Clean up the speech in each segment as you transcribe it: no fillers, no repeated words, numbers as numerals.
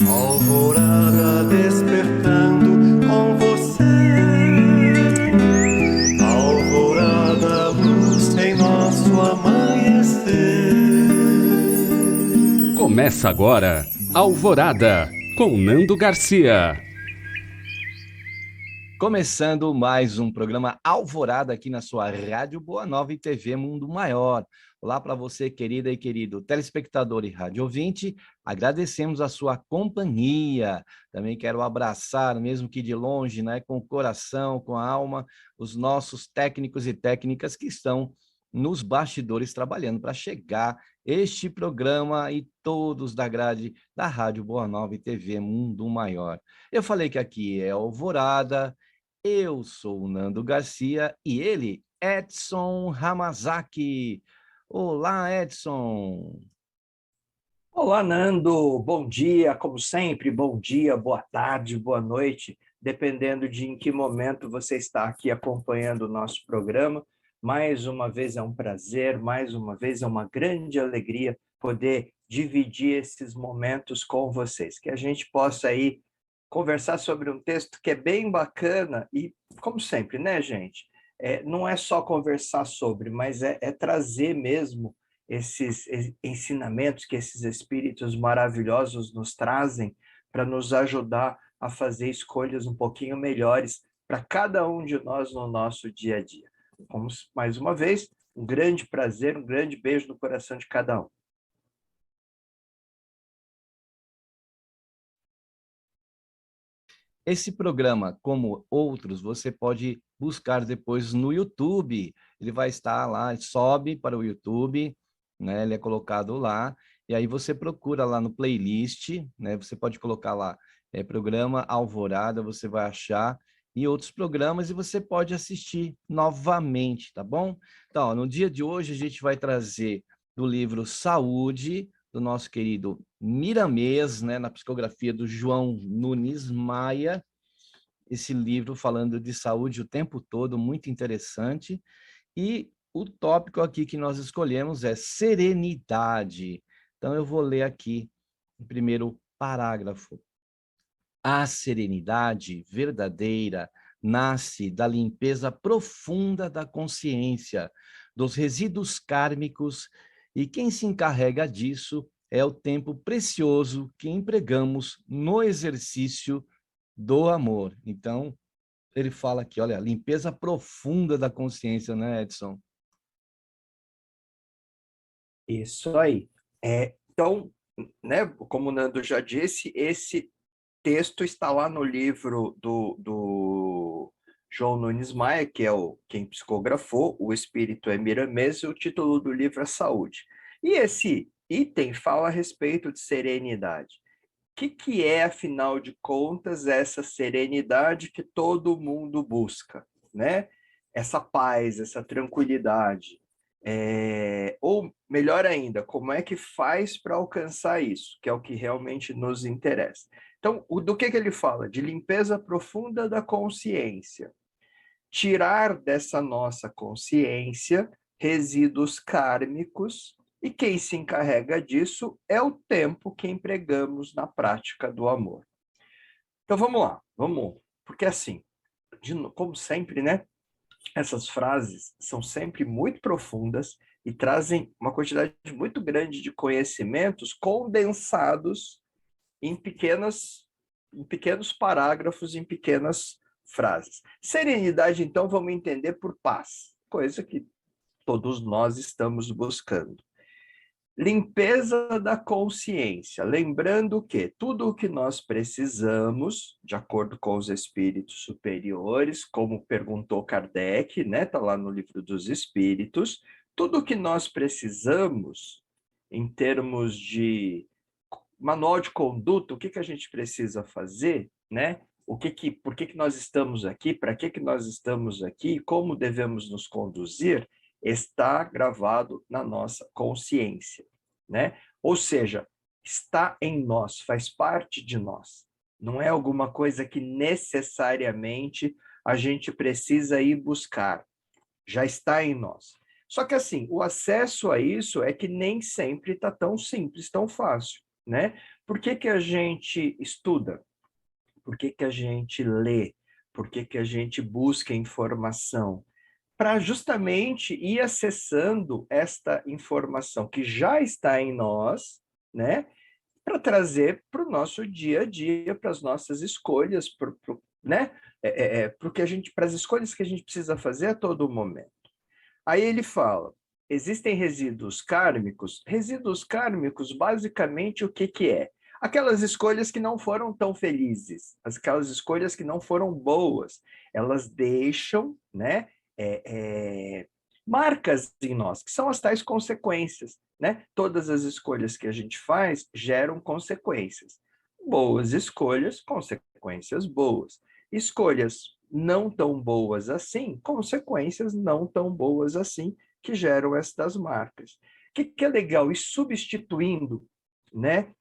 Alvorada despertando com você. Alvorada, luz em nosso amanhecer. Começa agora, Alvorada, com Nando Garcia. Começando mais um programa Alvorada aqui na sua Rádio Boa Nova e TV Mundo Maior. Olá para você, querida e querido telespectador e rádio ouvinte. Agradecemos a sua companhia. Também quero abraçar, mesmo que de longe, né, com o coração, com a alma, os nossos técnicos e técnicas que estão nos bastidores trabalhando para chegar este programa e todos da grade da Rádio Boa Nova e TV Mundo Maior. Eu falei que aqui é Alvorada. Eu sou o Nando Garcia e ele, Edson Hamazaki. Olá, Edson. Olá, Nando. Bom dia, como sempre. Bom dia, boa tarde, boa noite, dependendo de em que momento você está aqui acompanhando o nosso programa. Mais uma vez é um prazer, mais uma vez é uma grande alegria poder dividir esses momentos com vocês, que a gente possa aí conversar sobre um texto que é bem bacana e, como sempre, né, gente? Não é só conversar sobre, mas é trazer mesmo esses ensinamentos que esses espíritos maravilhosos nos trazem para nos ajudar a fazer escolhas um pouquinho melhores para cada um de nós no nosso dia a dia. Vamos, mais uma vez, um grande prazer, um grande beijo no coração de cada um. Esse programa, como outros, você pode buscar depois no YouTube. Ele vai estar lá, sobe para o YouTube, né? Ele é colocado lá, e aí você procura lá no playlist, né? Você pode colocar lá, programa Alvorada, você vai achar, e outros programas, e você pode assistir novamente, tá bom? Então, ó, no dia de hoje, a gente vai trazer do livro Saúde, do nosso querido Miramês, né, na psicografia do João Nunes Maia, esse livro falando de saúde o tempo todo, muito interessante. E o tópico aqui que nós escolhemos é serenidade. Então, eu vou ler aqui o primeiro parágrafo. A serenidade verdadeira nasce da limpeza profunda da consciência, dos resíduos kármicos, e quem se encarrega disso é o tempo precioso que empregamos no exercício do amor. Então, ele fala aqui, olha, limpeza profunda da consciência, né, Edson? Isso aí. Então, né, como o Nando já disse, esse texto está lá no livro do João Nunes Maia, que é quem psicografou, O Espírito é Miramês, e o título do livro é Saúde. E esse item fala a respeito de serenidade. O que é, afinal de contas, essa serenidade que todo mundo busca, né? Essa paz, essa tranquilidade. Ou, melhor ainda, como é que faz para alcançar isso, que é o que realmente nos interessa. Então, do que ele fala? De limpeza profunda da consciência. Tirar dessa nossa consciência resíduos kármicos, e quem se encarrega disso é o tempo que empregamos na prática do amor. Então vamos lá, porque assim, como sempre, né? Essas frases são sempre muito profundas e trazem uma quantidade muito grande de conhecimentos condensados em pequenos parágrafos, em pequenas frases. Serenidade, então, vamos entender por paz, coisa que todos nós estamos buscando. Limpeza da consciência, lembrando que tudo o que nós precisamos, de acordo com os espíritos superiores, como perguntou Kardec, né, tá lá no Livro dos Espíritos, tudo o que nós precisamos em termos de manual de conduta, o que a gente precisa fazer, né? Por que nós estamos aqui, para que nós estamos aqui, como devemos nos conduzir, está gravado na nossa consciência, né? Ou seja, está em nós, faz parte de nós. Não é alguma coisa que necessariamente a gente precisa ir buscar. Já está em nós. Só que assim, o acesso a isso é que nem sempre está tão simples, tão fácil, né? Por que que a gente estuda? Por que que a gente lê? Por que que a gente busca informação? Para justamente ir acessando esta informação que já está em nós, né? Para trazer para o nosso dia a dia, para as nossas escolhas, né? Para as escolhas que a gente precisa fazer a todo momento. Aí ele fala, existem resíduos kármicos? Resíduos kármicos, basicamente, o que que é? Aquelas escolhas que não foram tão felizes, aquelas escolhas que não foram boas, elas deixam, né, marcas em nós, que são as tais consequências, né? Todas as escolhas que a gente faz geram consequências. Boas escolhas, consequências boas. Escolhas não tão boas assim, consequências não tão boas assim, que geram estas marcas. O que é legal? E substituindo, né,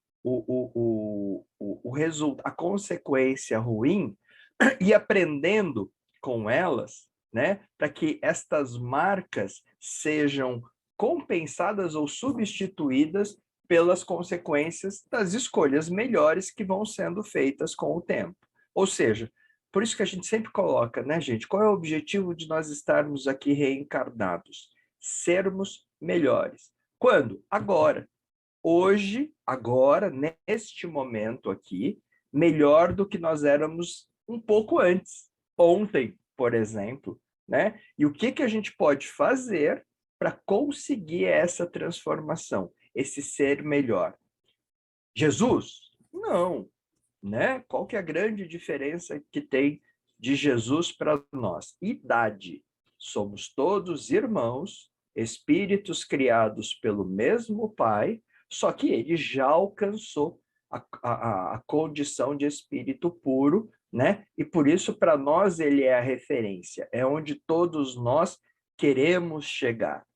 a consequência ruim e aprendendo com elas, né, para que estas marcas sejam compensadas ou substituídas pelas consequências das escolhas melhores que vão sendo feitas com o tempo. Ou seja, por isso que a gente sempre coloca, né, gente? Qual é o objetivo de nós estarmos aqui reencarnados? Sermos melhores. Quando? Agora. Hoje, agora, neste momento aqui, melhor do que nós éramos um pouco antes. Ontem, por exemplo, né? E o que que a gente pode fazer para conseguir essa transformação, esse ser melhor? Jesus? Não, né? Qual que é a grande diferença que tem de Jesus para nós? Idade. Somos todos irmãos, espíritos criados pelo mesmo Pai, só que ele já alcançou a condição de espírito puro, né? E por isso, para nós, ele é a referência, é onde todos nós queremos chegar.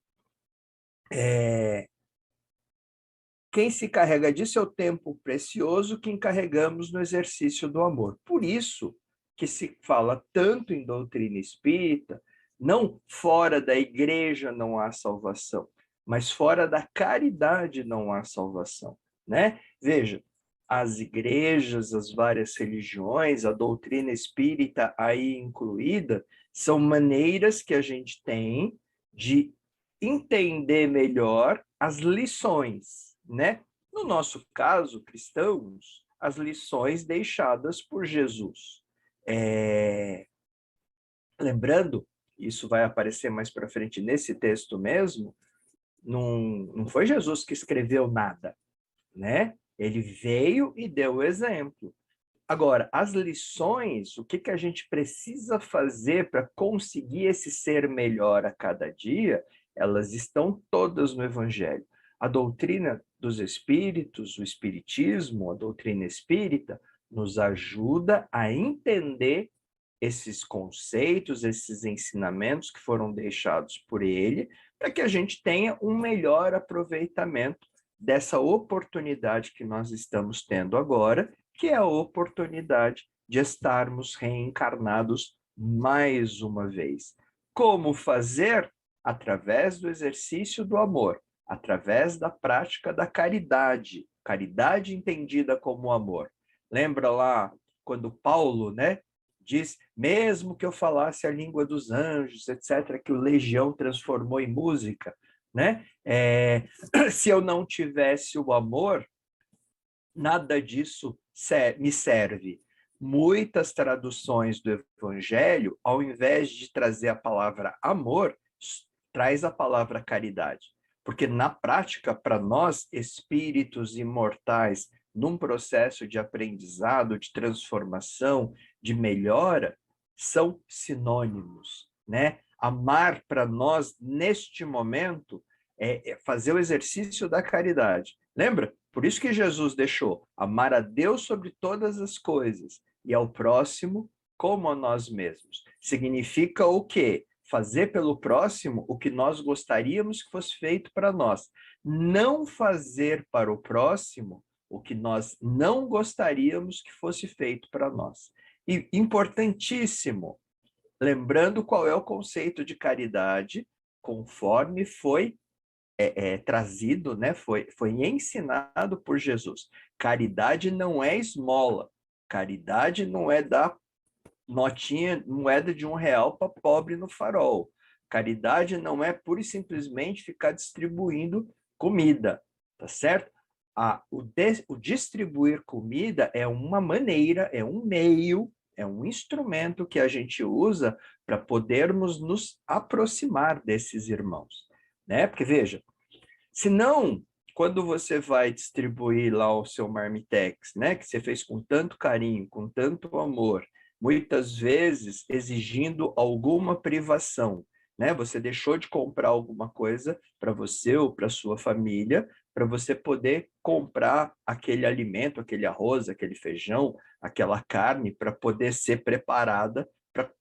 Quem se carrega disso é o tempo precioso que encarregamos no exercício do amor. Por isso que se fala tanto em doutrina espírita, não fora da igreja não há salvação, mas fora da caridade não há salvação, né? Veja, as igrejas, as várias religiões, a doutrina espírita aí incluída, são maneiras que a gente tem de entender melhor as lições, né? No nosso caso, cristãos, as lições deixadas por Jesus. Lembrando, isso vai aparecer mais para frente nesse texto mesmo, não foi Jesus que escreveu nada, né? Ele veio e deu o exemplo. Agora, as lições, o que que a gente precisa fazer para conseguir esse ser melhor a cada dia, elas estão todas no Evangelho. A doutrina dos espíritos, o espiritismo, a doutrina espírita, nos ajuda a entender esses conceitos, esses ensinamentos que foram deixados por ele, para que a gente tenha um melhor aproveitamento dessa oportunidade que nós estamos tendo agora, que é a oportunidade de estarmos reencarnados mais uma vez. Como fazer? Através do exercício do amor, através da prática da caridade, caridade entendida como amor. Lembra lá quando Paulo, né, diz, mesmo que eu falasse a língua dos anjos, etc., que o Legião transformou em música, né? Se eu não tivesse o amor, nada disso me serve. Muitas traduções do Evangelho, ao invés de trazer a palavra amor, traz a palavra caridade. Porque na prática, para nós, espíritos imortais, num processo de aprendizado, de transformação, de melhora, são sinônimos, né? Amar para nós, neste momento, é fazer o exercício da caridade. Lembra? Por isso que Jesus deixou amar a Deus sobre todas as coisas e ao próximo como a nós mesmos. Significa o quê? Fazer pelo próximo o que nós gostaríamos que fosse feito para nós. Não fazer para o próximo o que nós não gostaríamos que fosse feito para nós. E importantíssimo, lembrando qual é o conceito de caridade, conforme foi trazido, né? Foi ensinado por Jesus. Caridade não é esmola. Caridade não é dar notinha, moeda de R$ 1 para pobre no farol. Caridade não é pura e simplesmente ficar distribuindo comida, tá certo? O distribuir comida é uma maneira, é um meio, é um instrumento que a gente usa para podermos nos aproximar desses irmãos, né? Porque veja, se não, quando você vai distribuir lá o seu marmitex, né, que você fez com tanto carinho, com tanto amor, muitas vezes exigindo alguma privação, né? Você deixou de comprar alguma coisa para você ou para sua família, para você poder comprar aquele alimento, aquele arroz, aquele feijão, aquela carne, para poder ser preparada para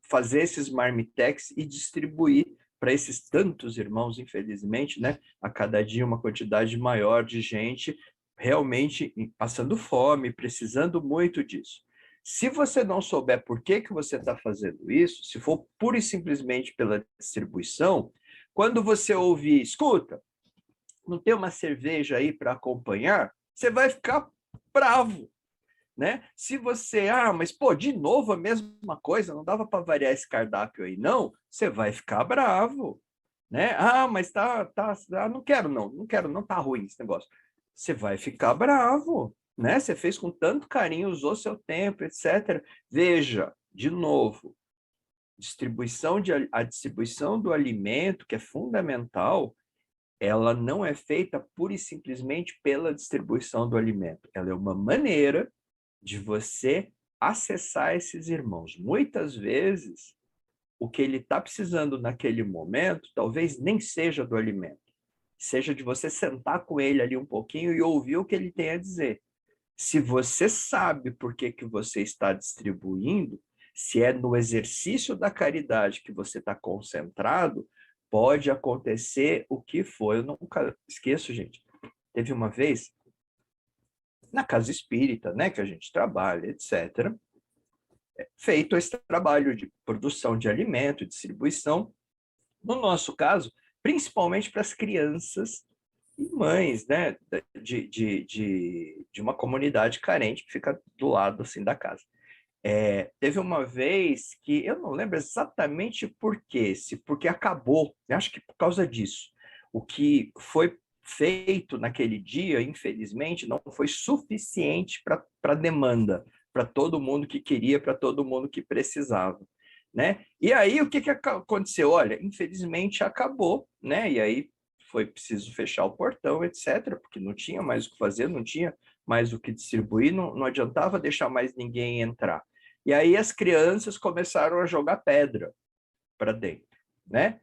fazer esses marmitex e distribuir para esses tantos irmãos, infelizmente, né? A cada dia uma quantidade maior de gente realmente passando fome, precisando muito disso. Se você não souber por que você está fazendo isso, se for pura e simplesmente pela distribuição, quando você ouvir, escuta, não tem uma cerveja aí para acompanhar, você vai ficar bravo, né? Se você, mas pô, de novo a mesma coisa, não dava para variar esse cardápio aí, não, você vai ficar bravo, né? Mas não quero não, tá ruim esse negócio. Você vai ficar bravo, né? Você fez com tanto carinho, usou seu tempo, etc. Veja, de novo, a distribuição do alimento, que é fundamental, ela não é feita pura e simplesmente pela distribuição do alimento. Ela é uma maneira de você acessar esses irmãos. Muitas vezes, o que ele está precisando naquele momento, talvez nem seja do alimento, seja de você sentar com ele ali um pouquinho e ouvir o que ele tem a dizer. Se você sabe por que você está distribuindo, se é no exercício da caridade que você está concentrado, pode acontecer o que foi. Eu nunca esqueço, gente. Teve uma vez, na casa espírita, né, que a gente trabalha, etc., feito esse trabalho de produção de alimento, distribuição, no nosso caso, principalmente para as crianças e mães, né, de uma comunidade carente que fica do lado assim da casa. Teve uma vez que eu não lembro exatamente por quê, porque acabou, acho que por causa disso. O que foi feito naquele dia, infelizmente, não foi suficiente para a demanda, para todo mundo que queria, para todo mundo que precisava, né? E aí o que aconteceu? Olha, infelizmente acabou, né? E aí foi preciso fechar o portão, etc., porque não tinha mais o que fazer, não tinha mais o que distribuir, não adiantava deixar mais ninguém entrar. E aí as crianças começaram a jogar pedra para dentro, né?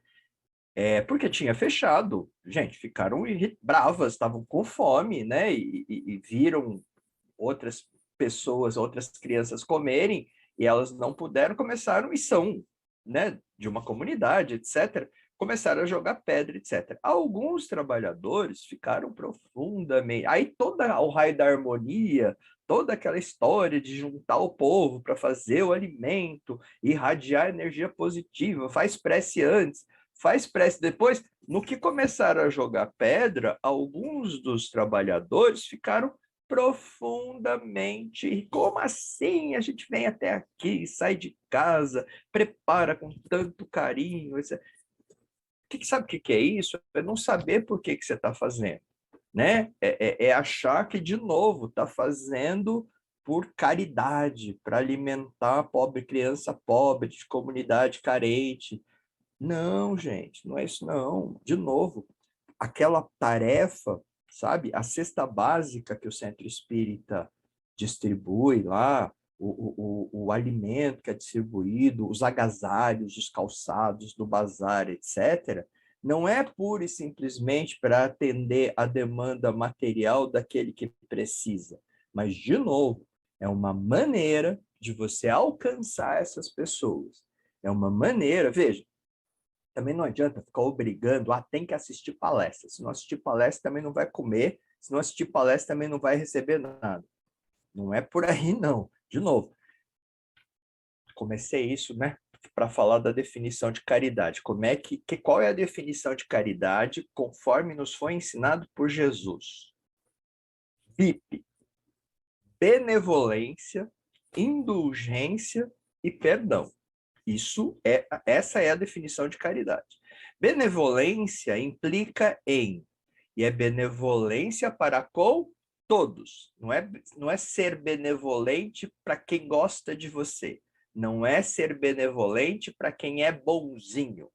Porque tinha fechado, gente, ficaram bravas, estavam com fome, né? E viram outras pessoas, outras crianças comerem, e elas não puderam, começaram, e são, né, de uma comunidade, etc., começaram a jogar pedra, etc. Alguns trabalhadores ficaram profundamente... Aí todo o raio da harmonia, toda aquela história de juntar o povo para fazer o alimento, irradiar energia positiva, faz prece antes, faz prece depois. No que começaram a jogar pedra, alguns dos trabalhadores ficaram profundamente. Como assim? A gente vem até aqui, sai de casa, prepara com tanto carinho. Sabe o que é isso? É não saber por que você está fazendo, né? É achar que, de novo, está fazendo por caridade, para alimentar a pobre criança pobre, de comunidade carente. Não, gente, não é isso não. De novo, aquela tarefa, sabe? A cesta básica que o Centro Espírita distribui lá, o alimento que é distribuído, os agasalhos, os calçados do bazar, etc., não é pura e simplesmente para atender a demanda material daquele que precisa, mas, de novo, é uma maneira de você alcançar essas pessoas. É uma maneira, veja, também não adianta ficar obrigando, tem que assistir palestra. Se não assistir palestra, também não vai comer. Se não assistir palestra, também não vai receber nada. Não é por aí, não. De novo, comecei isso, né? para falar da definição de caridade. Qual é a definição de caridade conforme nos foi ensinado por Jesus? BIP, benevolência, indulgência e perdão. Essa é a definição de caridade. Benevolência implica em, e é benevolência para com todos. Não é ser benevolente para quem gosta de você. Não é ser benevolente para quem é bonzinho.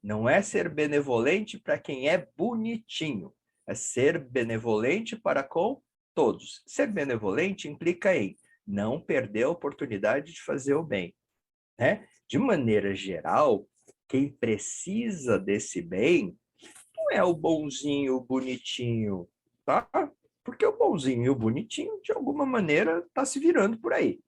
Não é ser benevolente para quem é bonitinho. É ser benevolente para com todos. Ser benevolente implica em não perder a oportunidade de fazer o bem, né? De maneira geral, quem precisa desse bem não é o bonzinho, o bonitinho, tá? Porque o bonzinho e o bonitinho, de alguma maneira, está se virando por aí,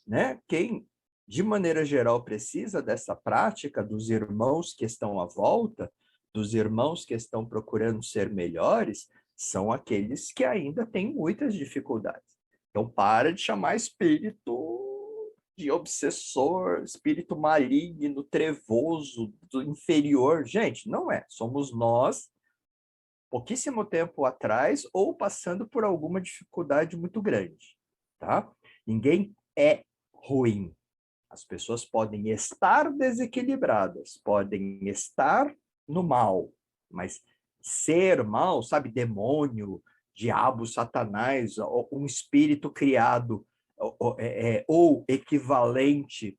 né? Quem, de maneira geral, precisa dessa prática dos irmãos que estão à volta, dos irmãos que estão procurando ser melhores, são aqueles que ainda têm muitas dificuldades. Então, para de chamar espírito de obsessor, espírito maligno, trevoso, do inferior. Gente, não é. Somos nós, pouquíssimo tempo atrás, ou passando por alguma dificuldade muito grande, tá? Ninguém é ruim. As pessoas podem estar desequilibradas, podem estar no mal, mas ser mal, sabe, demônio, diabo, satanás, um espírito criado ou equivalente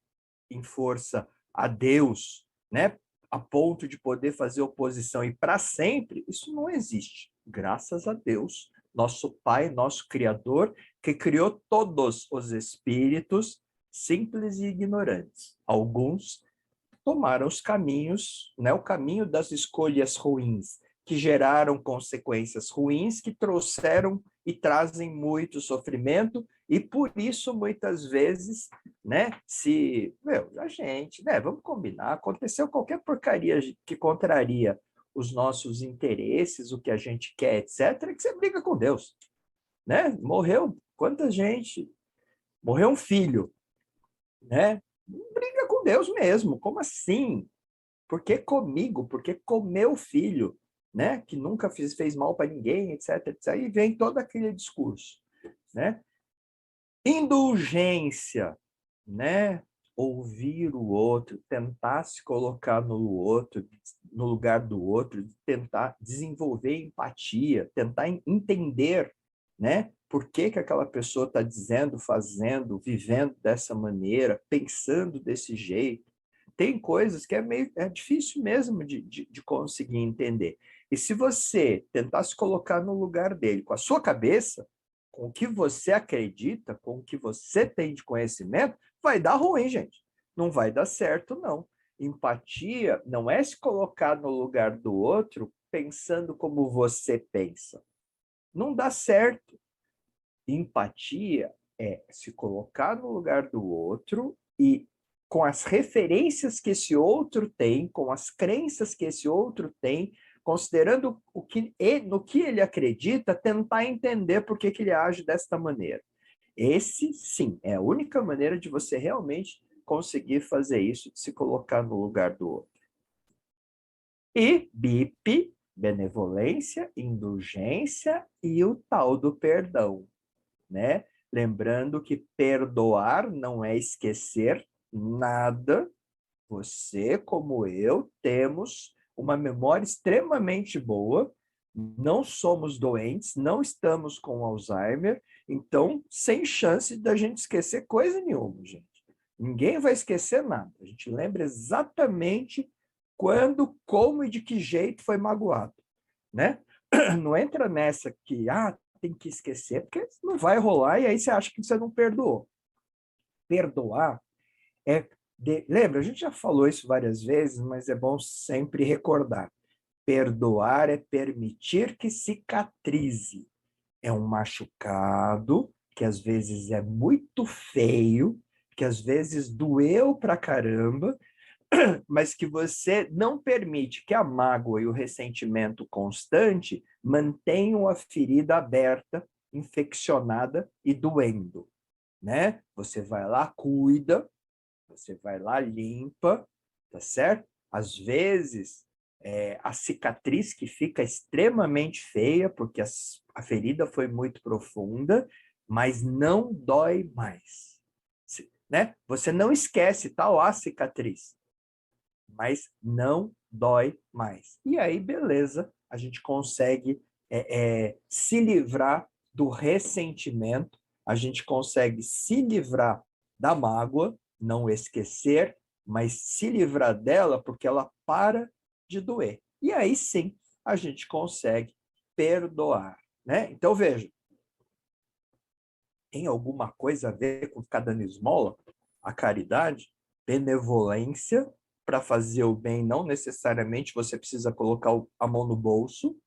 em força a Deus, né? A ponto de poder fazer oposição e para sempre, isso não existe. Graças a Deus, nosso Pai, nosso Criador, que criou todos os espíritos simples e ignorantes. Alguns tomaram os caminhos, né? O caminho das escolhas ruins, que geraram consequências ruins, que trouxeram e trazem muito sofrimento, e por isso, muitas vezes, né, a gente, né, vamos combinar, aconteceu qualquer porcaria que contraria os nossos interesses, o que a gente quer, etc., que você briga com Deus, né? Morreu quanta gente? Morreu um filho, né? Briga com Deus mesmo, como assim? Por que comigo? Por que com meu filho? Né? Que nunca fez mal para ninguém, etc, etc. E vem todo aquele discurso, né? Indulgência, né? Ouvir o outro, tentar se colocar no lugar do outro, tentar desenvolver empatia, tentar entender, né? Por que aquela pessoa está dizendo, fazendo, vivendo dessa maneira, pensando desse jeito. Tem coisas que é difícil mesmo de conseguir entender. E se você tentar se colocar no lugar dele com a sua cabeça, com o que você acredita, com o que você tem de conhecimento, vai dar ruim, gente. Não vai dar certo, não. Empatia não é se colocar no lugar do outro pensando como você pensa. Não dá certo. Empatia é se colocar no lugar do outro e com as referências que esse outro tem, com as crenças que esse outro tem, considerando no que ele acredita, tentar entender por que ele age desta maneira. Esse, sim, é a única maneira de você realmente conseguir fazer isso, de se colocar no lugar do outro. E BIP, benevolência, indulgência e o tal do perdão, né? Lembrando que perdoar não é esquecer nada. Você, como eu, temos uma memória extremamente boa, não somos doentes, não estamos com Alzheimer, então, sem chance da gente esquecer coisa nenhuma, gente. Ninguém vai esquecer nada. A gente lembra exatamente quando, como e de que jeito foi magoado, né? Não entra nessa que, tem que esquecer, porque não vai rolar, e aí você acha que você não perdoou. Perdoar lembra, a gente já falou isso várias vezes, mas é bom sempre recordar. Perdoar é permitir que cicatrize. É um machucado que às vezes é muito feio, que às vezes doeu pra caramba, mas que você não permite que a mágoa e o ressentimento constante mantenham a ferida aberta, infeccionada e doendo, né? Você vai lá, cuida, você vai lá, limpa, tá certo? Às vezes, a cicatriz que fica extremamente feia, porque a ferida foi muito profunda, mas não dói mais, né? Você não esquece, tá lá a cicatriz, mas não dói mais. E aí, beleza, a gente consegue se livrar do ressentimento, a gente consegue se livrar da mágoa, não esquecer, mas se livrar dela porque ela para de doer. E aí sim, a gente consegue perdoar, né? Então, veja, tem alguma coisa a ver com ficar dando esmola? A caridade, benevolência, para fazer o bem, não necessariamente você precisa colocar a mão no bolso,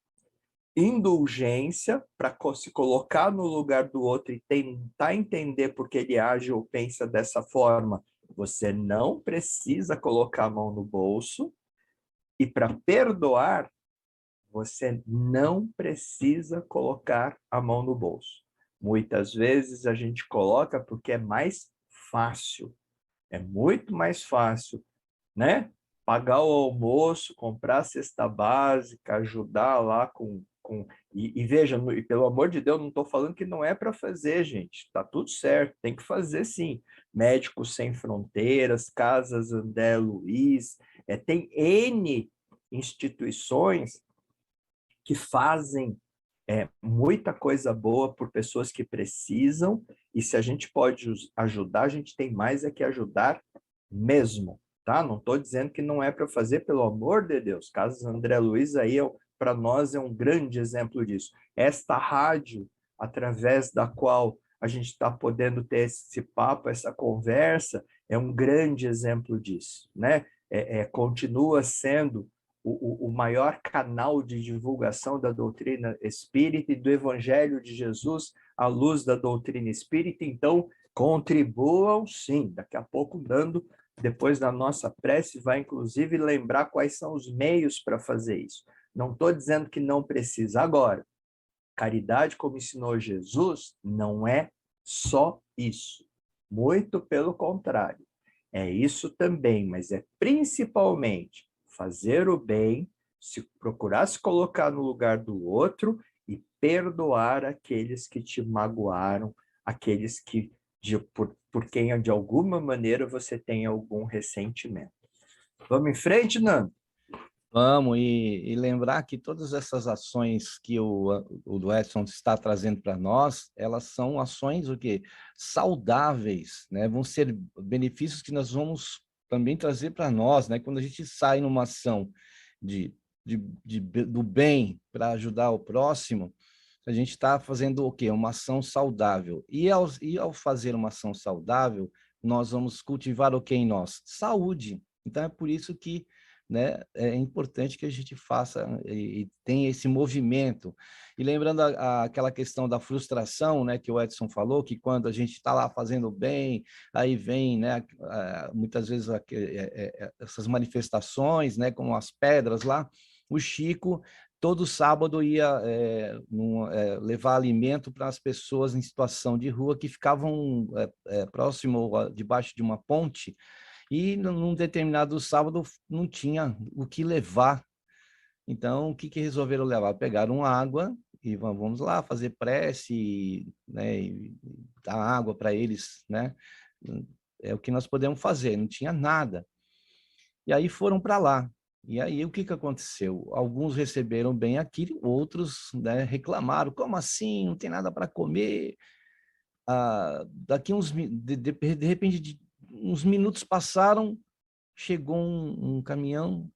indulgência, para se colocar no lugar do outro e tentar entender por que ele age ou pensa dessa forma, você não precisa colocar a mão no bolso, e para perdoar, você não precisa colocar a mão no bolso. Muitas vezes a gente coloca porque é mais fácil, é muito mais fácil, né? Pagar o almoço, comprar a cesta básica, ajudar lá e veja, e pelo amor de Deus, não estou falando que não é para fazer, gente. Tá tudo certo, tem que fazer sim. Médicos Sem Fronteiras, Casas André Luiz, tem N instituições que fazem muita coisa boa por pessoas que precisam, e se a gente pode ajudar, a gente tem mais é que ajudar mesmo, tá? Não estou dizendo que não é para fazer, pelo amor de Deus. Casas André Luiz aí, para nós, é um grande exemplo disso. Esta rádio, através da qual a gente está podendo ter esse papo, essa conversa, é um grande exemplo disso, né? Continua sendo o maior canal de divulgação da doutrina espírita e do Evangelho de Jesus à luz da doutrina espírita. Então, contribuam sim. Daqui a pouco, Nando, depois da nossa prece, vai inclusive lembrar quais são os meios para fazer isso. Não estou dizendo que não precisa. Agora, caridade, como ensinou Jesus, não é só isso. Muito pelo contrário. É isso também, mas é principalmente fazer o bem, procurar se colocar no lugar do outro e perdoar aqueles que te magoaram, aqueles que por quem de alguma maneira você tem algum ressentimento. Vamos em frente, Nando? Vamos, e lembrar que todas essas ações que o Edson está trazendo para nós, elas são ações o quê? Saudáveis, né? Vão ser benefícios que nós vamos também trazer para nós, né? Quando a gente sai numa ação do bem para ajudar o próximo, a gente está fazendo o quê? Uma ação saudável. E ao fazer uma ação saudável, nós vamos cultivar o que em nós? Saúde. Então, é por isso que, né, é importante que a gente faça e tenha esse movimento. E lembrando aquela questão da frustração, né, que o Edson falou, que quando a gente está lá fazendo bem, aí vem, né, muitas vezes essas manifestações, né, como as pedras lá, o Chico todo sábado ia levar alimento para as pessoas em situação de rua que ficavam próximo, debaixo de uma ponte, e num determinado sábado não tinha o que levar. Então, o que resolveram levar? Pegaram água e vamos lá fazer prece, né, e dar água para eles, né? É o que nós podemos fazer, não tinha nada. E aí foram para lá. E aí o que aconteceu? Alguns receberam bem aquilo, outros, né, reclamaram. Como assim? Não tem nada para comer? Daqui de repente, uns minutos passaram, chegou um caminhão.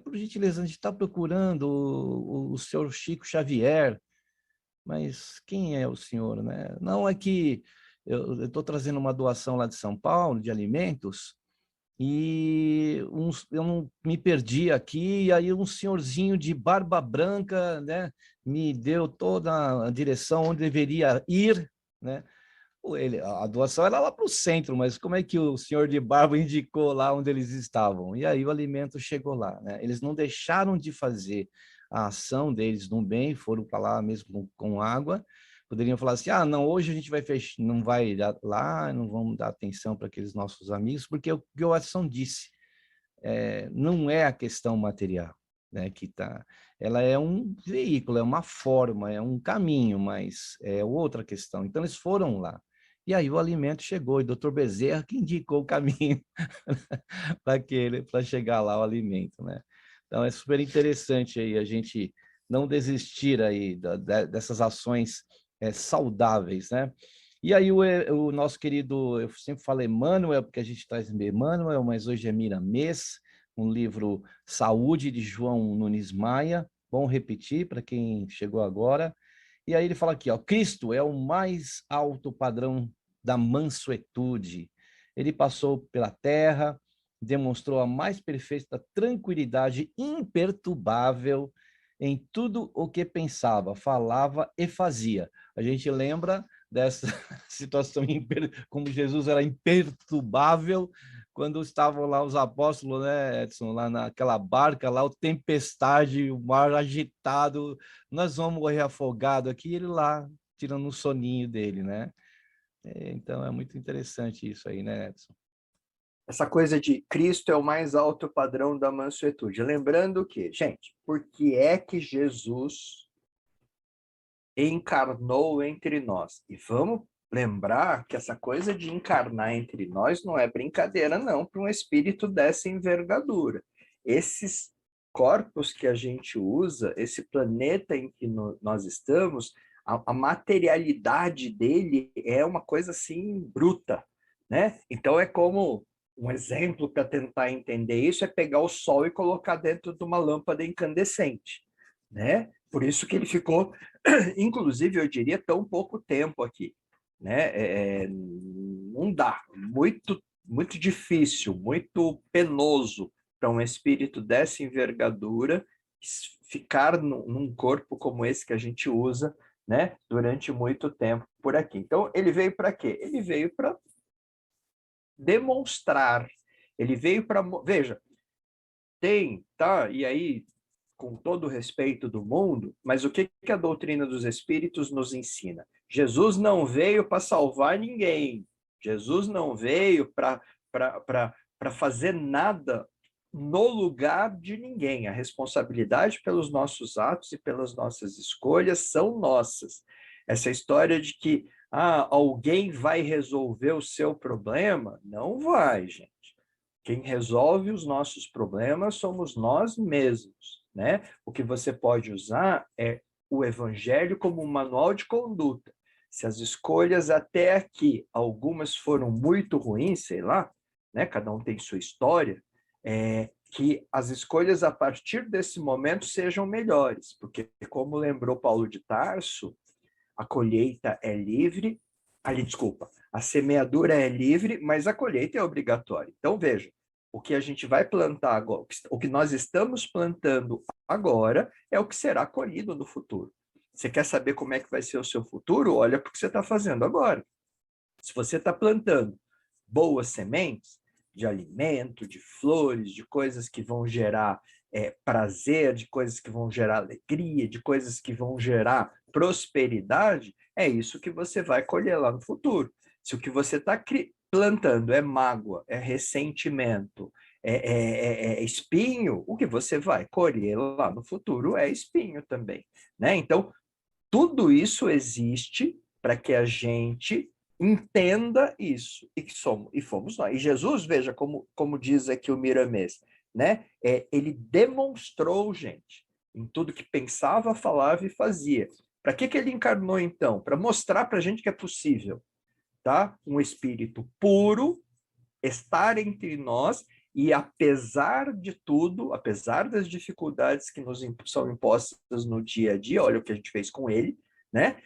Por gentileza, a gente está procurando o senhor Chico Xavier, mas quem é o senhor, né? Não, é que eu estou trazendo uma doação lá de São Paulo, de alimentos, e eu não me perdi aqui, e aí um senhorzinho de barba branca, né, me deu toda a direção onde deveria ir, né? A doação era lá para o centro, mas como é que o senhor de barba indicou lá onde eles estavam? E aí o alimento chegou lá, né? Eles não deixaram de fazer a ação deles no bem, foram para lá mesmo com água. Poderiam falar assim: ah, não, hoje a gente vai fechar, não vai lá, não vamos dar atenção para aqueles nossos amigos, porque o que o Edson disse, não é a questão material, né, que tá, ela é um veículo, é uma forma, é um caminho, mas é outra questão. Então eles foram lá. E aí o alimento chegou, e o Dr. Bezerra que indicou o caminho para chegar lá o alimento, né? Então é super interessante aí a gente não desistir aí dessas ações saudáveis, né? E aí o nosso querido, eu sempre falo Emmanuel, porque a gente traz Emmanuel, mas hoje é Miramês, um livro Saúde, de João Nunes Maia, bom repetir para quem chegou agora. E aí ele fala aqui, ó, Cristo é o mais alto padrão da mansuetude. Ele passou pela terra, demonstrou a mais perfeita tranquilidade imperturbável em tudo o que pensava, falava e fazia. A gente lembra dessa situação, como Jesus era imperturbável, quando estavam lá os apóstolos, né, Edson, lá naquela barca, lá, o tempestade, o mar agitado, nós vamos morrer afogado aqui, ele lá, tirando um soninho dele, né? Então, é muito interessante isso aí, né, Edson? Essa coisa de Cristo é o mais alto padrão da mansuetude. Lembrando que, gente, por que é que Jesus encarnou entre nós? E vamos lembrar que essa coisa de encarnar entre nós não é brincadeira, não, para um espírito dessa envergadura. Esses corpos que a gente usa, esse planeta em que nós estamos, a materialidade dele é uma coisa assim bruta, né? Então é como um exemplo para tentar entender isso é pegar o Sol e colocar dentro de uma lâmpada incandescente, né? Por isso que ele ficou, inclusive, eu diria, tão pouco tempo aqui, né? Não dá, muito difícil, muito penoso para um espírito dessa envergadura ficar num corpo como esse que a gente usa, né? Durante muito tempo por aqui. Então, ele veio para quê? Ele veio para demonstrar, ele veio para... Veja, tá? E aí, com todo o respeito do mundo, mas o que a doutrina dos espíritos nos ensina? Jesus não veio para salvar ninguém. Jesus não veio para fazer nada no lugar de ninguém. A responsabilidade pelos nossos atos e pelas nossas escolhas são nossas. Essa história de que alguém vai resolver o seu problema, não vai, gente. Quem resolve os nossos problemas somos nós mesmos, né? O que você pode usar é o evangelho como um manual de conduta. Se as escolhas até aqui, algumas foram muito ruins, sei lá, né? Cada um tem sua história, que as escolhas a partir desse momento sejam melhores, porque como lembrou Paulo de Tarso, a colheita é livre, desculpa, a semeadura é livre, mas a colheita é obrigatória. Então, veja, o que a gente vai plantar agora, o que nós estamos plantando agora é o que será colhido no futuro. Você quer saber como é que vai ser o seu futuro? Olha para o que você está fazendo agora. Se você está plantando boas sementes de alimento, de flores, de coisas que vão gerar prazer, de coisas que vão gerar alegria, de coisas que vão gerar prosperidade, é isso que você vai colher lá no futuro. Se o que você está plantando é mágoa, é ressentimento, é espinho, o que você vai colher lá no futuro é espinho também, né? Então, tudo isso existe para que a gente entenda isso, e fomos nós. E Jesus, veja, como diz aqui o Miramês, né? Ele demonstrou, gente, em tudo que pensava, falava e fazia. Para que ele encarnou, então? Para mostrar para a gente que é possível, tá? Um espírito puro estar entre nós e, apesar de tudo, apesar das dificuldades que nos são impostas no dia a dia, olha o que a gente fez com ele, né?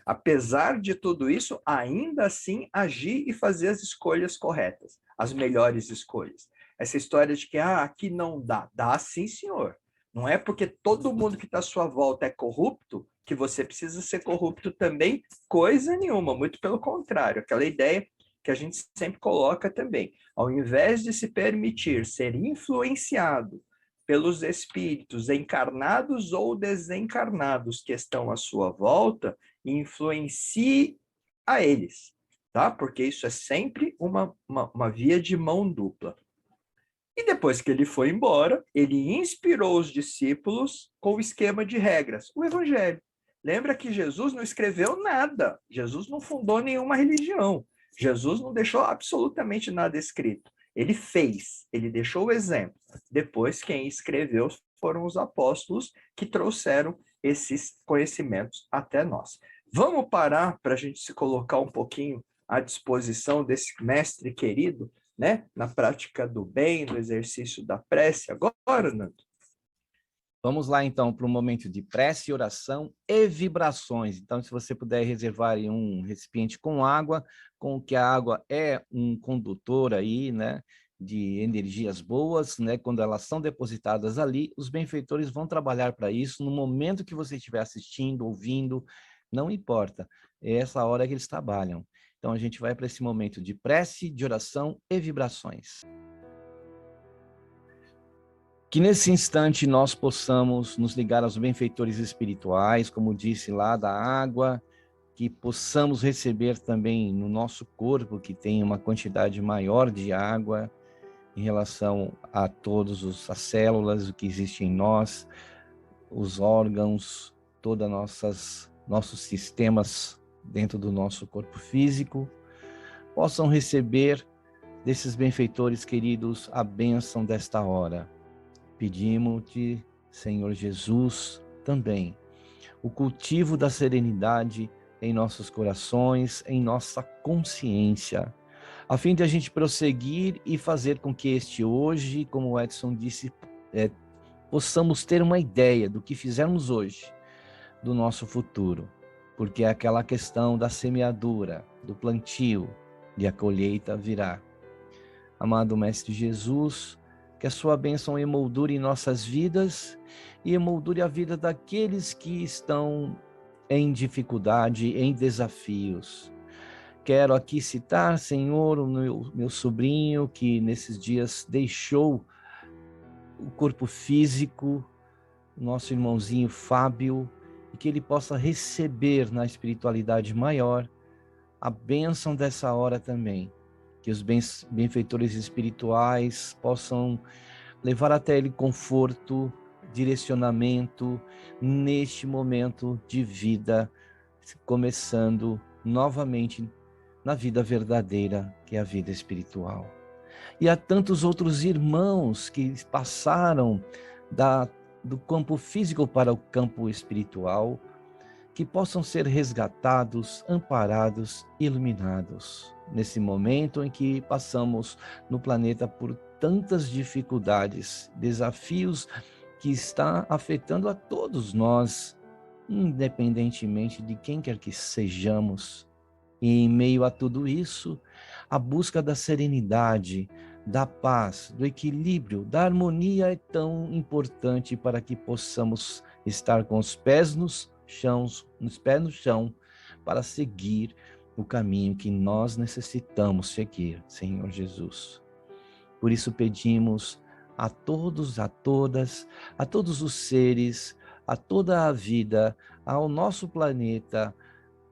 Apesar de tudo isso, ainda assim agir e fazer as escolhas corretas, as melhores escolhas. Essa história de que aqui não dá sim, senhor. Não é porque todo mundo que está à sua volta é corrupto que você precisa ser corrupto também, coisa nenhuma, muito pelo contrário, aquela ideia que a gente sempre coloca também. Ao invés de se permitir ser influenciado pelos espíritos encarnados ou desencarnados que estão à sua volta, influencie a eles, tá? Porque isso é sempre uma via de mão dupla. E depois que ele foi embora, ele inspirou os discípulos com o esquema de regras, o Evangelho. Lembra que Jesus não escreveu nada, Jesus não fundou nenhuma religião, Jesus não deixou absolutamente nada escrito. Ele fez, ele deixou o exemplo. Depois, quem escreveu foram os apóstolos que trouxeram esses conhecimentos até nós. Vamos parar para a gente se colocar um pouquinho à disposição desse mestre querido, né? Na prática do bem, no exercício da prece. Agora, Nando? Vamos lá, então, para um momento de prece, oração e vibrações. Então, se você puder reservar aí um recipiente com água, com que a água é um condutor aí, né, de energias boas, né, quando elas são depositadas ali, os benfeitores vão trabalhar para isso no momento que você estiver assistindo, ouvindo, não importa, é essa hora que eles trabalham. Então, a gente vai para esse momento de prece, de oração e vibrações. Que nesse instante nós possamos nos ligar aos benfeitores espirituais, como disse lá, da água, que possamos receber também no nosso corpo, que tem uma quantidade maior de água em relação a todas as células, o que existe em nós, os órgãos, todos nossos sistemas dentro do nosso corpo físico, possam receber desses benfeitores queridos a bênção desta hora. Pedimos-te, Senhor Jesus, também o cultivo da serenidade em nossos corações, em nossa consciência, a fim de a gente prosseguir e fazer com que este hoje, como o Edson disse, possamos ter uma ideia do que fizermos hoje, do nosso futuro, porque é aquela questão da semeadura, do plantio, e a colheita virá. Amado Mestre Jesus, que a sua bênção emoldure em nossas vidas e emoldure a vida daqueles que estão em dificuldade, em desafios. Quero aqui citar, Senhor, o meu sobrinho que nesses dias deixou o corpo físico, nosso irmãozinho Fábio, e que ele possa receber na espiritualidade maior a bênção dessa hora também. Que os benfeitores espirituais possam levar até ele conforto, direcionamento neste momento de vida, começando novamente na vida verdadeira, que é a vida espiritual. E há tantos outros irmãos que passaram do campo físico para o campo espiritual, que possam ser resgatados, amparados, iluminados. Nesse momento em que passamos no planeta por tantas dificuldades, desafios que está afetando a todos nós, independentemente de quem quer que sejamos. E em meio a tudo isso, a busca da serenidade, da paz, do equilíbrio, da harmonia é tão importante para que possamos estar com os pés no chão, para seguir o caminho que nós necessitamos seguir, Senhor Jesus. Por isso pedimos a todos, a todas, a todos os seres, a toda a vida, ao nosso planeta,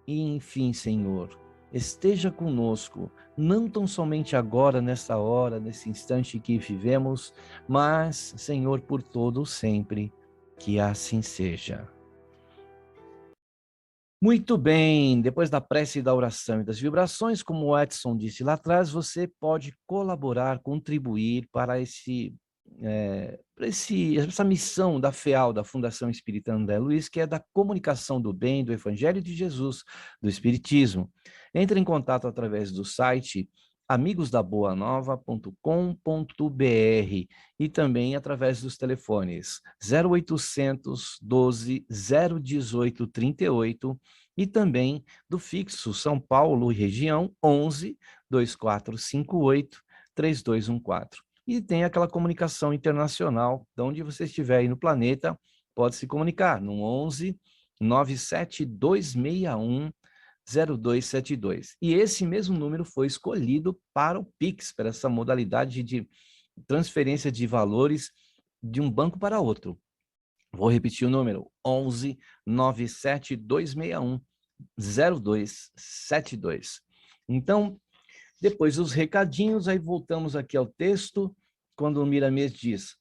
e enfim, Senhor, esteja conosco, não tão somente agora, nessa hora, nesse instante que vivemos, mas, Senhor, por todo sempre, que assim seja. Muito bem, depois da prece, da oração e das vibrações, como o Edson disse lá atrás, você pode colaborar, contribuir para essa missão da FEAL, da Fundação Espírita André Luiz, que é da comunicação do bem, do Evangelho de Jesus, do Espiritismo. Entre em contato através do site amigosdaboanova.com.br e também através dos telefones 0800 12 018 38 e também do fixo São Paulo e região 11 2458 3214. E tem aquela comunicação internacional, de onde você estiver aí no planeta, pode se comunicar no 11 97261 0272. E esse mesmo número foi escolhido para o Pix, para essa modalidade de transferência de valores de um banco para outro. Vou repetir o número, 11 97261 0272. Então, depois dos recadinhos, aí voltamos aqui ao texto quando o Miramês diz,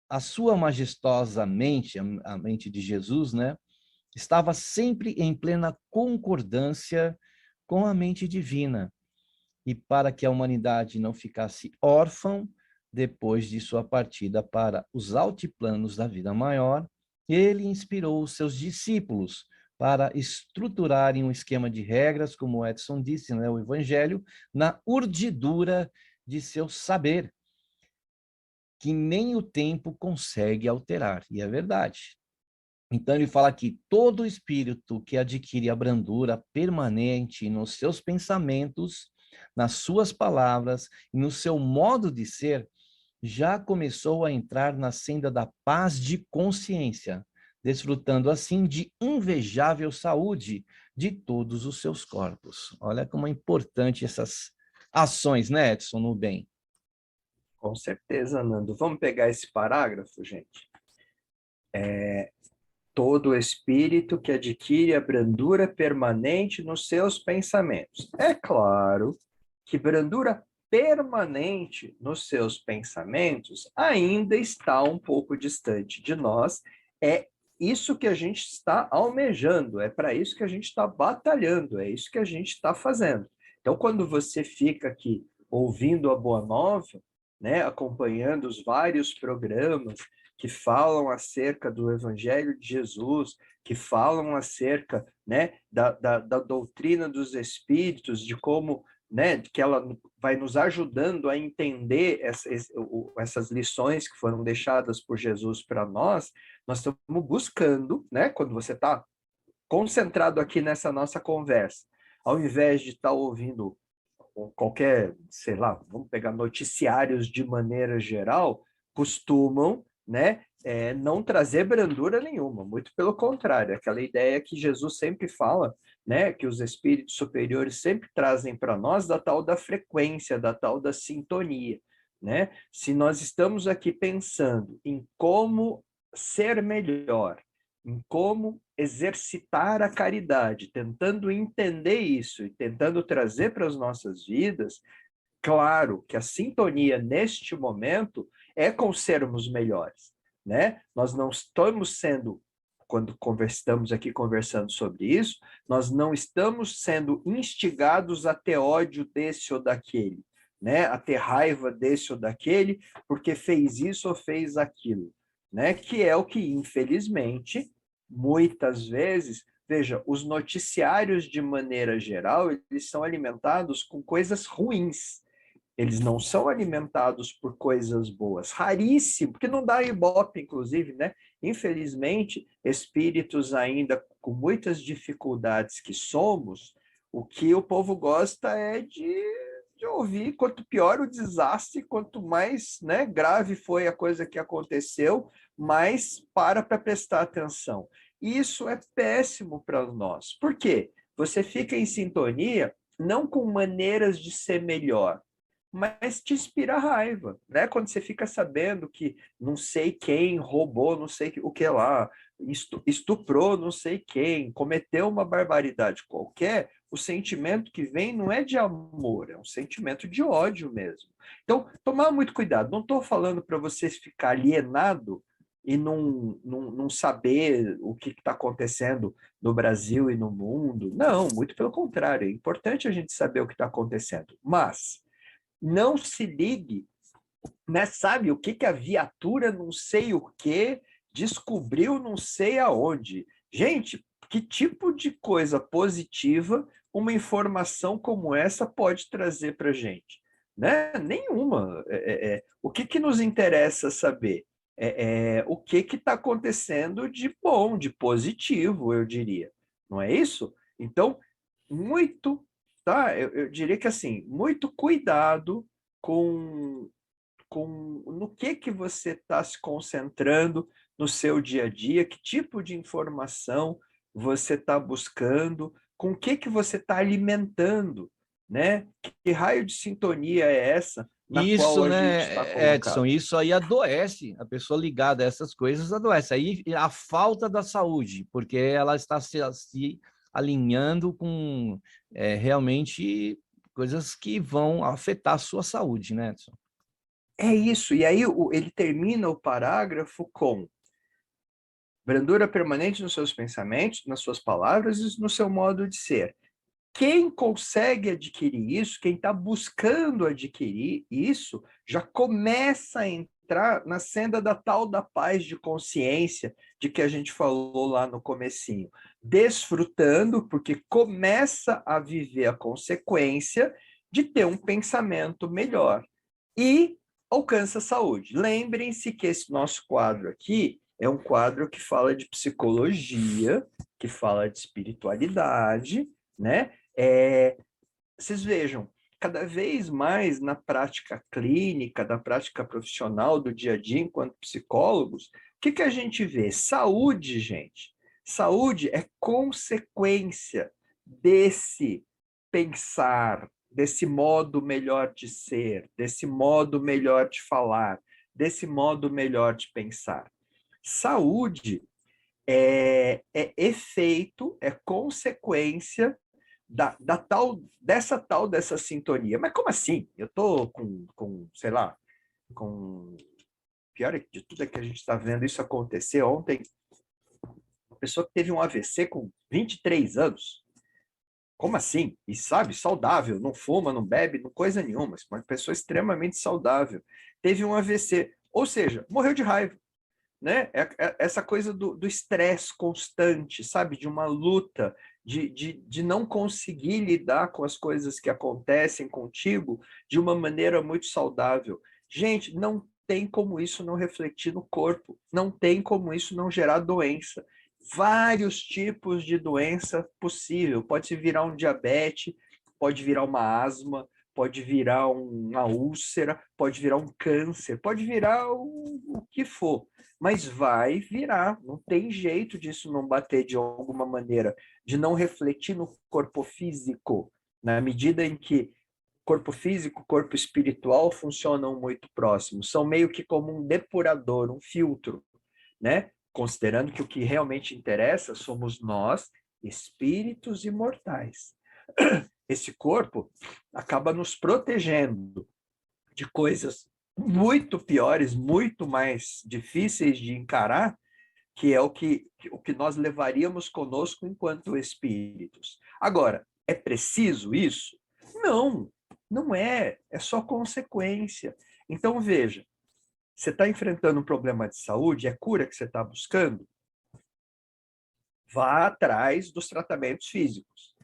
a sua majestosa mente, a mente de Jesus, né, estava sempre em plena concordância com a mente divina. E para que a humanidade não ficasse órfã depois de sua partida para os altiplanos da vida maior, ele inspirou os seus discípulos para estruturarem um esquema de regras, como o Edson disse, né, o Evangelho, na urdidura de seu saber, que nem o tempo consegue alterar. E é verdade. Então, ele fala que todo espírito que adquire a brandura permanente nos seus pensamentos, nas suas palavras e no seu modo de ser, já começou a entrar na senda da paz de consciência, desfrutando assim de invejável saúde de todos os seus corpos. Olha como é importante essas ações, né, Edson, no bem. Com certeza, Nando. Vamos pegar esse parágrafo, gente? Todo espírito que adquire a brandura permanente nos seus pensamentos. É claro que brandura permanente nos seus pensamentos ainda está um pouco distante de nós. É isso que a gente está almejando, é para isso que a gente está batalhando, é isso que a gente está fazendo. Então, quando você fica aqui ouvindo a Boa Nova, né, acompanhando os vários programas que falam acerca do Evangelho de Jesus, que falam acerca, né, da doutrina dos Espíritos, de como, né, que ela vai nos ajudando a entender essas lições que foram deixadas por Jesus para nós estamos buscando, né, quando você está concentrado aqui nessa nossa conversa, ao invés de estar ouvindo qualquer, sei lá, vamos pegar noticiários de maneira geral, costumam, né, não trazer brandura nenhuma, muito pelo contrário, aquela ideia que Jesus sempre fala, né, que os espíritos superiores sempre trazem para nós da tal da frequência, da tal da sintonia, né? Se nós estamos aqui pensando em como ser melhor, em como exercitar a caridade, tentando entender isso e tentando trazer para as nossas vidas, claro que a sintonia neste momento é com sermos melhores, né? Nós não estamos sendo, quando estamos aqui conversando sobre isso, nós não estamos sendo instigados a ter ódio desse ou daquele, né? A ter raiva desse ou daquele, porque fez isso ou fez aquilo, né? Que é o que, infelizmente, muitas vezes, veja, os noticiários, de maneira geral, eles são alimentados com coisas ruins. Eles não são alimentados por coisas boas. Raríssimo, porque não dá ibope, inclusive, né? Infelizmente, espíritos ainda com muitas dificuldades que somos, o que o povo gosta é de ouvir. Quanto pior o desastre, quanto mais, né, grave foi a coisa que aconteceu, mais para prestar atenção. Isso é péssimo para nós. Por quê? Você fica em sintonia não com maneiras de ser melhor, mas te inspira raiva, né? Quando você fica sabendo que não sei quem roubou, não sei o que lá, estuprou não sei quem, cometeu uma barbaridade qualquer, o sentimento que vem não é de amor, é um sentimento de ódio mesmo. Então, tomar muito cuidado. Não estou falando para você ficar alienado e não saber o que está acontecendo no Brasil e no mundo. Não, muito pelo contrário. É importante a gente saber o que está acontecendo. Mas não se ligue, né? Sabe o que a viatura não sei o que descobriu não sei aonde. Gente, que tipo de coisa positiva uma informação como essa pode trazer para a gente? Né? Nenhuma. O que nos interessa saber? O que está acontecendo de bom, de positivo, eu diria. Não é isso? Então, muito, tá? Eu diria que assim, muito cuidado com no que você está se concentrando no seu dia a dia, que tipo de informação você está buscando, com o que você está alimentando, né? Que raio de sintonia é essa na qual Isso, a gente está né, Edson, colocado? isso aí adoece, a pessoa ligada a essas coisas adoece. Aí a falta da saúde, porque ela está se alinhando com realmente coisas que vão afetar a sua saúde, né, Edson? É isso. E aí ele termina o parágrafo com brandura permanente nos seus pensamentos, nas suas palavras e no seu modo de ser. Quem consegue adquirir isso, quem está buscando adquirir isso, já começa a entrar na senda da tal da paz de consciência de que a gente falou lá no comecinho. Desfrutando, porque começa a viver a consequência de ter um pensamento melhor. E alcança a saúde. Lembrem-se que esse nosso quadro aqui é um quadro que fala de psicologia, que fala de espiritualidade, né? Vocês vejam, cada vez mais na prática clínica, da prática profissional do dia a dia enquanto psicólogos, o que a gente vê? Saúde, gente. Saúde é consequência desse pensar, desse modo melhor de ser, desse modo melhor de falar, desse modo melhor de pensar. Saúde é efeito, é consequência dessa sintonia. Mas como assim? Eu estou sei lá, pior de tudo é que a gente está vendo isso acontecer. Ontem, uma pessoa que teve um AVC com 23 anos. Como assim? E sabe, saudável, não fuma, não bebe, não coisa nenhuma. Uma pessoa extremamente saudável. Teve um AVC, ou seja, morreu de raiva. Né? Essa coisa do estresse constante, sabe? De uma luta, de não conseguir lidar com as coisas que acontecem contigo de uma maneira muito saudável. Gente, não tem como isso não refletir no corpo, não tem como isso não gerar doença. Vários tipos de doença possível. Pode virar um diabetes, pode virar uma asma, pode virar uma úlcera, pode virar um câncer, pode virar o que for. Mas vai virar, não tem jeito disso não bater de alguma maneira, de não refletir no corpo físico, na medida em que corpo físico, corpo espiritual funcionam muito próximos, são meio que como um depurador, um filtro, né? Considerando que o que realmente interessa somos nós, espíritos imortais. Esse corpo acaba nos protegendo de coisas muito piores, muito mais difíceis de encarar, que é o que nós levaríamos conosco enquanto espíritos. Agora, é preciso isso? Não, não é. É só consequência. Então, veja, você está enfrentando um problema de saúde, é cura que você está buscando? Vá atrás dos tratamentos físicos.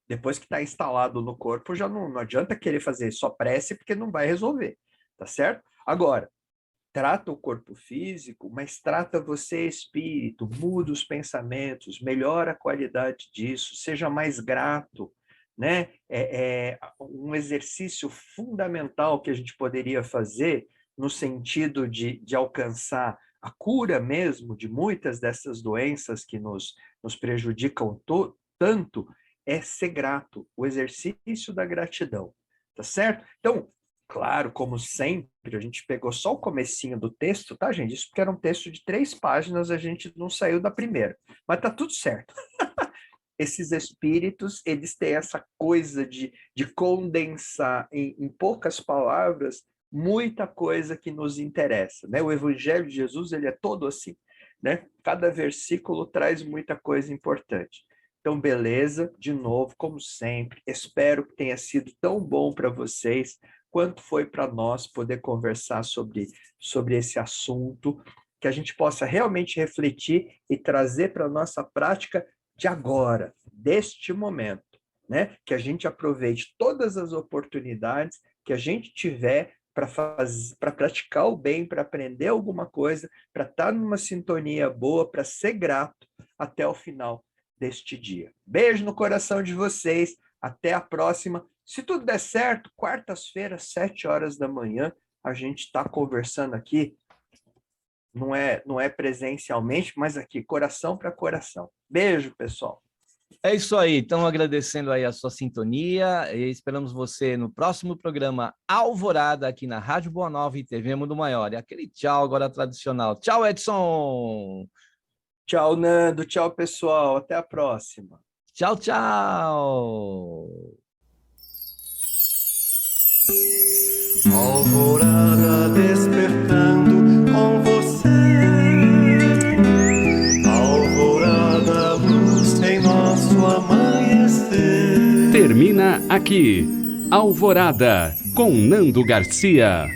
Depois que está instalado no corpo, já não adianta querer fazer só prece, porque não vai resolver, tá certo? Agora, trata o corpo físico, mas trata você espírito, muda os pensamentos, melhora a qualidade disso, seja mais grato, né? Um exercício fundamental que a gente poderia fazer no sentido de alcançar a cura mesmo de muitas dessas doenças que nos prejudicam tanto, é ser grato, o exercício da gratidão, tá certo? Então, claro, como sempre, a gente pegou só o comecinho do texto, tá, gente? Isso porque era um texto de 3 páginas, a gente não saiu da primeira, mas tá tudo certo. Esses espíritos, eles têm essa coisa de condensar em poucas palavras muita coisa que nos interessa, né? O Evangelho de Jesus, ele é todo assim, né? Cada versículo traz muita coisa importante. Então, beleza, de novo, como sempre, espero que tenha sido tão bom para vocês quanto foi para nós poder conversar sobre esse assunto, que a gente possa realmente refletir e trazer para a nossa prática de agora, deste momento, né? Que a gente aproveite todas as oportunidades que a gente tiver para praticar o bem, para aprender alguma coisa, para estar numa sintonia boa, para ser grato até o final deste dia. Beijo no coração de vocês, até a próxima. Se tudo der certo, quartas-feiras, 7 horas da manhã, a gente está conversando aqui, não é presencialmente, mas aqui, coração para coração. Beijo, pessoal. É isso aí, então agradecendo aí a sua sintonia e esperamos você no próximo programa Alvorada aqui na Rádio Boa Nova e TV Mundo Maior. E aquele tchau agora tradicional. Tchau, Edson! Tchau, Nando. Tchau, pessoal. Até a próxima. Tchau, tchau! Alvorada Aqui, Alvorada, com Nando Garcia.